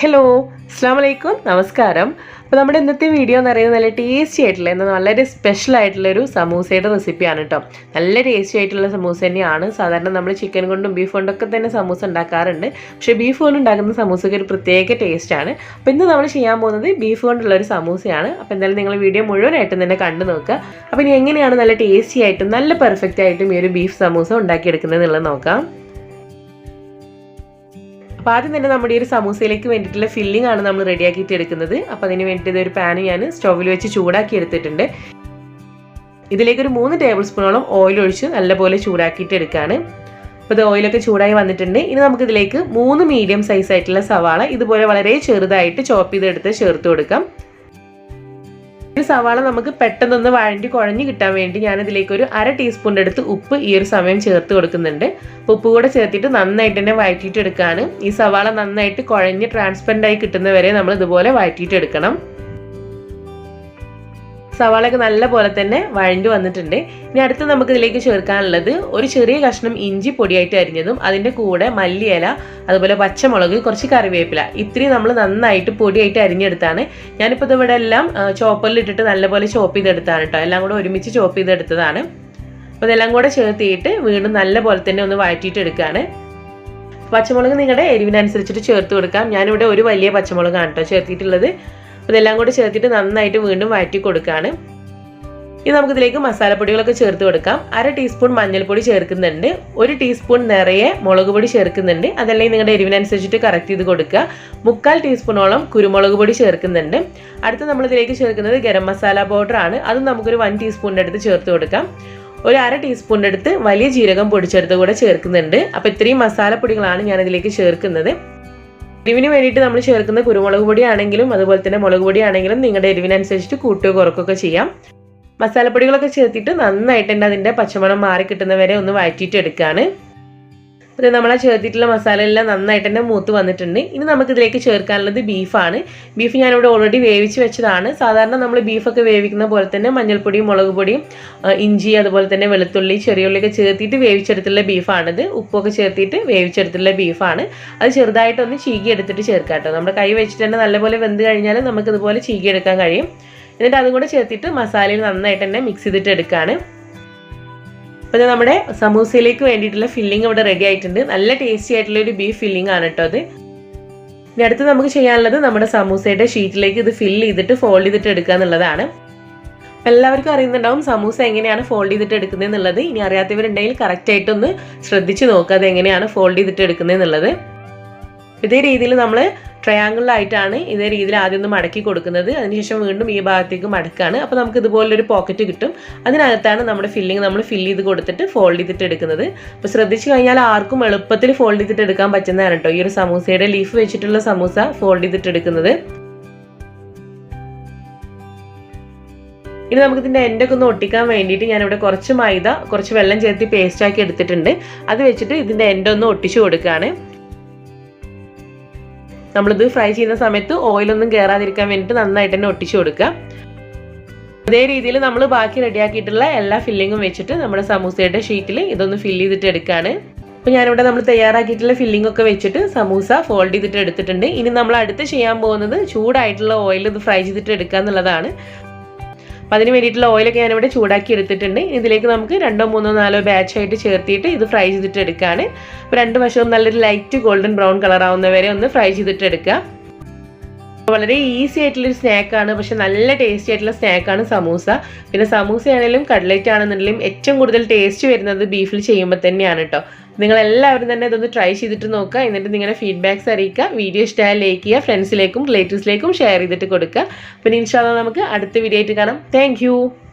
Hello, അസ്സാം വലൈക്കും, നമസ്കാരം. അപ്പോൾ നമ്മുടെ ഇന്നത്തെ വീഡിയോ എന്ന് പറയുന്നത് നല്ല ടേസ്റ്റി ആയിട്ടുള്ള എന്നാൽ വളരെ സ്പെഷ്യൽ ആയിട്ടുള്ളൊരു സമൂസയുടെ റെസിപ്പിയാണ് കേട്ടോ. നല്ല ടേസ്റ്റി ആയിട്ടുള്ള സമൂസ തന്നെയാണ്. സാധാരണ നമ്മൾ ചിക്കൻ കൊണ്ടും ബീഫ് കൊണ്ടൊക്കെ തന്നെ സമൂസ ഉണ്ടാക്കാറുണ്ട്. പക്ഷേ ബീഫ് കൊണ്ട് ഉണ്ടാക്കുന്ന സമൂസയ്ക്ക് ഒരു പ്രത്യേക ടേസ്റ്റാണ്. അപ്പോൾ ഇന്ന് നമ്മൾ ചെയ്യാൻ പോകുന്നത് ബീഫ് കൊണ്ടുള്ളൊരു സമൂസയാണ്. അപ്പോൾ എന്തായാലും നിങ്ങൾ വീഡിയോ മുഴുവനായിട്ടും തന്നെ കണ്ടു നോക്കുക. അപ്പോൾ ഇനി എങ്ങനെയാണ് നല്ല ടേസ്റ്റി ആയിട്ടും നല്ല പെർഫെക്റ്റ് ആയിട്ടും ഈ ഒരു ബീഫ് സമൂസ ഉണ്ടാക്കിയെടുക്കുന്നത് എന്നുള്ളത് നോക്കാം. അപ്പോൾ ആദ്യം തന്നെ നമ്മുടെ ഈ ഒരു സമൂസയിലേക്ക് വേണ്ടിയിട്ടുള്ള ഫില്ലിംഗ് ആണ് നമ്മൾ റെഡിയാക്കിയിട്ട് എടുക്കുന്നത്. അപ്പോൾ അതിന് വേണ്ടിയിട്ട് ഇതൊരു പാന് ഞാൻ സ്റ്റൗവിൽ വെച്ച് ചൂടാക്കി എടുത്തിട്ടുണ്ട്. ഇതിലേക്ക് ഒരു 3 ടേബിൾ സ്പൂണോളം ഓയിൽ ഒഴിച്ച് നല്ലപോലെ ചൂടാക്കിയിട്ട് എടുക്കുകയാണ്. അപ്പോൾ ഇത് ഓയിലൊക്കെ ചൂടായി വന്നിട്ടുണ്ട്. ഇനി നമുക്കിതിലേക്ക് 3 മീഡിയം സൈസ് ആയിട്ടുള്ള സവാള ഇതുപോലെ വളരെ ചെറുതായിട്ട് ചോപ്പ് ചെയ്തെടുത്ത് ചേർത്ത് കൊടുക്കാം. ഈ സവാള നമുക്ക് പെട്ടെന്നൊന്ന് വഴണ്ടി കുഴഞ്ഞ് കിട്ടാൻ വേണ്ടി ഞാനിതിലേക്ക് ഒരു 1/2 ടീസ്പൂണിൻ്റെ അടുത്ത് ഉപ്പ് ഈ ഒരു സമയം ചേർത്ത് കൊടുക്കുന്നുണ്ട്. അപ്പോൾ ഉപ്പ് കൂടെ ചേർത്തിട്ട് നന്നായിട്ട് തന്നെ വഴറ്റിയിട്ട് എടുക്കുകയാണ്. ഈ സവാള നന്നായിട്ട് കുഴഞ്ഞ് ട്രാൻസ്പെറൻ്റ് ആയി കിട്ടുന്നവരെ നമ്മൾ ഇതുപോലെ വഴറ്റിയിട്ട് എടുക്കണം. സവാളയൊക്കെ നല്ല പോലെ തന്നെ വഴഞ്ഞു വന്നിട്ടുണ്ട്. ഇനി അടുത്ത് നമുക്ക് ഇതിലേക്ക് ചേർക്കാനുള്ളത് ഒരു ചെറിയ കഷ്ണം ഇഞ്ചി പൊടിയായിട്ട് അരിഞ്ഞതും അതിൻ്റെ കൂടെ മല്ലിയില, അതുപോലെ പച്ചമുളക്, കുറച്ച് കറിവേപ്പില, ഇത്രയും നമ്മൾ നന്നായിട്ട് പൊടിയായിട്ട് അരിഞ്ഞെടുത്താണ്. ഞാനിപ്പോൾ ഇവിടെ എല്ലാം ചോപ്പറിൽ ഇട്ടിട്ട് നല്ലപോലെ ചോപ്പ് ചെയ്തെടുത്താണ് കേട്ടോ. എല്ലാം കൂടെ ഒരുമിച്ച് ചോപ്പ് ചെയ്തെടുത്തതാണ്. അപ്പോൾ ഇതെല്ലാം കൂടെ ചേർത്തിയിട്ട് വീണ്ടും നല്ല പോലെ തന്നെ ഒന്ന് വഴറ്റിയിട്ട് എടുക്കുകയാണ്. പച്ചമുളക് നിങ്ങളുടെ എരിവിനനുസരിച്ചിട്ട് ചേർത്ത് കൊടുക്കാം. ഞാനിവിടെ ഒരു വലിയ പച്ചമുളകാണ് കേട്ടോ ചേർത്തിട്ടുള്ളത്. ഇതെല്ലാം കൂടെ ചേർത്തിട്ട് നന്നായിട്ട് വീണ്ടും വഴറ്റി കൊടുക്കുകയാണ്. ഇനി നമുക്കിതിലേക്ക് മസാലപ്പൊടികളൊക്കെ ചേർത്ത് കൊടുക്കാം. 1/2 ടീസ്പൂൺ മഞ്ഞൾപ്പൊടി ചേർക്കുന്നുണ്ട്, 1 ടീസ്പൂൺ നിറയെ മുളക് പൊടി ചേർക്കുന്നുണ്ട്. അതല്ലെങ്കിൽ നിങ്ങളുടെ എരിവിനനുസരിച്ചിട്ട് കറക്റ്റ് ചെയ്ത് കൊടുക്കുക. 1/4 ടീസ്പൂണോളം കുരുമുളക് പൊടി ചേർക്കുന്നുണ്ട്. അടുത്ത് നമ്മളിതിലേക്ക് ചേർക്കുന്നത് ഗരം മസാല പൗഡർ ആണ്. അതും നമുക്കൊരു 1 ടീസ്പൂണിൻ്റെ അടുത്ത് ചേർത്ത് കൊടുക്കാം. ഒരു 1/2 ടീസ്പൂണിൻ്റെ അടുത്ത് വലിയ ജീരകം പൊടിച്ചെടുത്ത് കൂടെ ചേർക്കുന്നുണ്ട്. അപ്പോൾ ഇത്രയും മസാലപ്പൊടികളാണ് ഞാനിതിലേക്ക് ചേർക്കുന്നത്. എരിവിന് വേണ്ടിയിട്ട് നമ്മൾ ചേർക്കുന്ന കുരുമുളക് പൊടി ആണെങ്കിലും അതുപോലെ തന്നെ മുളക് പൊടി ആണെങ്കിലും നിങ്ങളുടെ എരിവിനനുസരിച്ചിട്ട് കൂട്ടുകയോ കുറക്കുകയൊക്കെ ചെയ്യാം. മസാലപ്പൊടികളൊക്കെ ചേർത്തിട്ട് നന്നായിട്ട് തന്നെ അതിൻ്റെ പച്ചമണം മാറി കിട്ടുന്നവരെ ഒന്ന് വഴറ്റിയിട്ട് എടുക്കുകയാണ്. അത് നമ്മൾ ചേർത്തിട്ടുള്ള മസാല എല്ലാം നന്നായിട്ട് തന്നെ മൂത്ത് വന്നിട്ടുണ്ട്. ഇനി നമുക്കിതിലേക്ക് ചേർക്കാനുള്ളത് ബീഫാണ്. ബീഫ് ഞാനിവിടെ ഓൾറെഡി വേവിച്ച് വെച്ചതാണ്. സാധാരണ നമ്മൾ ബീഫൊക്കെ വേവിക്കുന്ന പോലെ തന്നെ മഞ്ഞൾപ്പൊടിയും മുളക് പൊടിയും ഇഞ്ചി അതുപോലെ തന്നെ വെളുത്തുള്ളി ചെറിയുള്ളിയൊക്കെ ചേർത്തിട്ട് വേവിച്ചെടുത്തുള്ള ബീഫാണിത്. ഉപ്പൊക്കെ ചേർത്തിട്ട് വേവിച്ചെടുത്തുള്ള ബീഫാണ്. അത് ചെറുതായിട്ടൊന്ന് ചീകി എടുത്തിട്ട് ചേർക്കാം കേട്ടോ. നമ്മുടെ കൈ വെച്ചിട്ട് തന്നെ നല്ലപോലെ വെന്ത് കഴിഞ്ഞാൽ നമുക്കിതുപോലെ ചീകി എടുക്കാൻ കഴിയും. എന്നിട്ട് അതും കൂടെ ചേർത്തിട്ട് മസാലയിൽ നന്നായിട്ട് തന്നെ മിക്സ് ചെയ്തിട്ട് എടുക്കുകയാണ്. അപ്പോൾ നമ്മുടെ സമൂസയിലേക്ക് വേണ്ടിയിട്ടുള്ള ഫില്ലിംഗ് ഇവിടെ റെഡി ആയിട്ടുണ്ട്. നല്ല ടേസ്റ്റി ആയിട്ടുള്ള ഒരു ബീഫ് ഫില്ലിംഗ് ആണ് കേട്ടോ അത്. ഇനി അടുത്ത് നമുക്ക് ചെയ്യാനുള്ളത് നമ്മുടെ സമൂസയുടെ ഷീറ്റിലേക്ക് ഇത് ഫില്ല് ചെയ്തിട്ട് ഫോൾഡ് ചെയ്തിട്ട് എടുക്കുക എന്നുള്ളതാണ്. എല്ലാവർക്കും അറിയുന്നുണ്ടാവും സമൂസ എങ്ങനെയാണ് ഫോൾഡ് ചെയ്തിട്ട് എടുക്കുന്നത് എന്നുള്ളത്. ഇനി അറിയാത്തവരുണ്ടെങ്കിൽ കറക്റ്റായിട്ടൊന്ന് ശ്രദ്ധിച്ച് നോക്കുക അത് എങ്ങനെയാണ് ഫോൾഡ് ചെയ്തിട്ട് എടുക്കുന്നത് എന്നുള്ളത്. ഇതേ രീതിയിൽ നമ്മൾ ട്രയാങ്കിളായിട്ടാണ് ഇതേ രീതിയിൽ ആദ്യം ഒന്ന് മടക്കി കൊടുക്കുന്നത്. അതിനുശേഷം വീണ്ടും ഈ ഭാഗത്തേക്ക് മടക്കാണ്. അപ്പോൾ നമുക്ക് ഇതുപോലൊരു പോക്കറ്റ് കിട്ടും. അതിനകത്താണ് നമ്മുടെ ഫില്ലിംഗ് നമ്മൾ ഫില്ല് ചെയ്ത് കൊടുത്തിട്ട് ഫോൾഡ് ചെയ്തിട്ട് എടുക്കുന്നത്. അപ്പോൾ ശ്രദ്ധിച്ചു കഴിഞ്ഞാൽ ആർക്കും എളുപ്പത്തിൽ ഫോൾഡ് ചെയ്തിട്ട് എടുക്കാൻ പറ്റുന്നതാണ് കേട്ടോ ഈ ഒരു സമൂസയുടെ ലീഫ് വെച്ചിട്ടുള്ള സമൂസ ഫോൾഡ് ചെയ്തിട്ട് എടുക്കുന്നത്. ഇനി നമുക്കിതിൻ്റെ എൻഡൊക്കെ ഒന്ന് ഒട്ടിക്കാൻ വേണ്ടിയിട്ട് ഞാനിവിടെ കുറച്ച് മൈദ കുറച്ച് വെള്ളം ചേർത്ത് പേസ്റ്റാക്കി എടുത്തിട്ടുണ്ട്. അത് വെച്ചിട്ട് ഇതിൻ്റെ എൻഡൊന്ന് ഒട്ടിച്ചു കൊടുക്കുകയാണ്. നമ്മളിത് ഫ്രൈ ചെയ്യുന്ന സമയത്ത് ഓയിലൊന്നും കയറാതിരിക്കാൻ വേണ്ടിയിട്ട് നന്നായിട്ട് തന്നെ ഒട്ടിച്ചു കൊടുക്കുക. അതേ രീതിയിൽ നമ്മൾ ബാക്കി റെഡിയാക്കിയിട്ടുള്ള എല്ലാ ഫില്ലിങ്ങും വെച്ചിട്ട് നമ്മുടെ സമൂസയുടെ ഷീറ്റിൽ ഇതൊന്ന് ഫില്ല് ചെയ്തിട്ട് എടുക്കുകയാണ്. അപ്പോൾ ഞാനിവിടെ നമ്മൾ തയ്യാറാക്കിയിട്ടുള്ള ഫില്ലിംഗ് ഒക്കെ വെച്ചിട്ട് സമൂസ ഫോൾഡ് ചെയ്തിട്ട് എടുത്തിട്ടുണ്ട്. ഇനി നമ്മൾ അടുത്ത് ചെയ്യാൻ പോകുന്നത് ചൂടായിട്ടുള്ള ഓയിൽ ഇത് ഫ്രൈ ചെയ്തിട്ട് എടുക്കുക എന്നുള്ളതാണ്. അപ്പോൾ അതിന് വേണ്ടിയിട്ടുള്ള ഓയിലൊക്കെ ഞാനിവിടെ ചൂടാക്കി എടുത്തിട്ടുണ്ട്. ഇതിലേക്ക് നമുക്ക് 2, 3, 4 ബാച്ചായിട്ട് ചേർത്തിട്ട് ഇത് ഫ്രൈ ചെയ്തിട്ട് എടുക്കുകയാണ്. അപ്പോൾ 2 വശവും നല്ലൊരു ലൈറ്റ് ഗോൾഡൻ ബ്രൗൺ കളർ ആവുന്നവരെ ഒന്ന് ഫ്രൈ ചെയ്തിട്ട് എടുക്കുക. വളരെ ഈസി ആയിട്ടുള്ളൊരു സ്നാക്കാണ്, പക്ഷെ നല്ല ടേസ്റ്റി ആയിട്ടുള്ള സ്നാക്കാണ് സമൂസ. പിന്നെ സമൂസ ആണെങ്കിലും കട്ട്ലറ്റ് ആണെന്നുണ്ടെങ്കിലും ഏറ്റവും കൂടുതൽ ടേസ്റ്റ് വരുന്നത് ബീഫിൽ ചെയ്യുമ്പോൾ തന്നെയാണ് കേട്ടോ. നിങ്ങളെല്ലാവരും തന്നെ ഇതൊന്ന് ട്രൈ ചെയ്തിട്ട് നോക്കുക. എന്നിട്ട് നിങ്ങളുടെ ഫീഡ്ബാക്ക്സ് അറിയിക്കുക. വീഡിയോ ഇഷ്ടമായാൽ ലൈക്ക് ചെയ്യുക, ഫ്രണ്ട്സിലേക്കും റിലേറ്റീവ്സിലേക്കും ഷെയർ ചെയ്തിട്ട് കൊടുക്കുക. പിന്നെ ഇൻഷാ അല്ലാഹ് നമുക്ക് അടുത്ത വീഡിയോ ആയിട്ട് കാണാം. താങ്ക്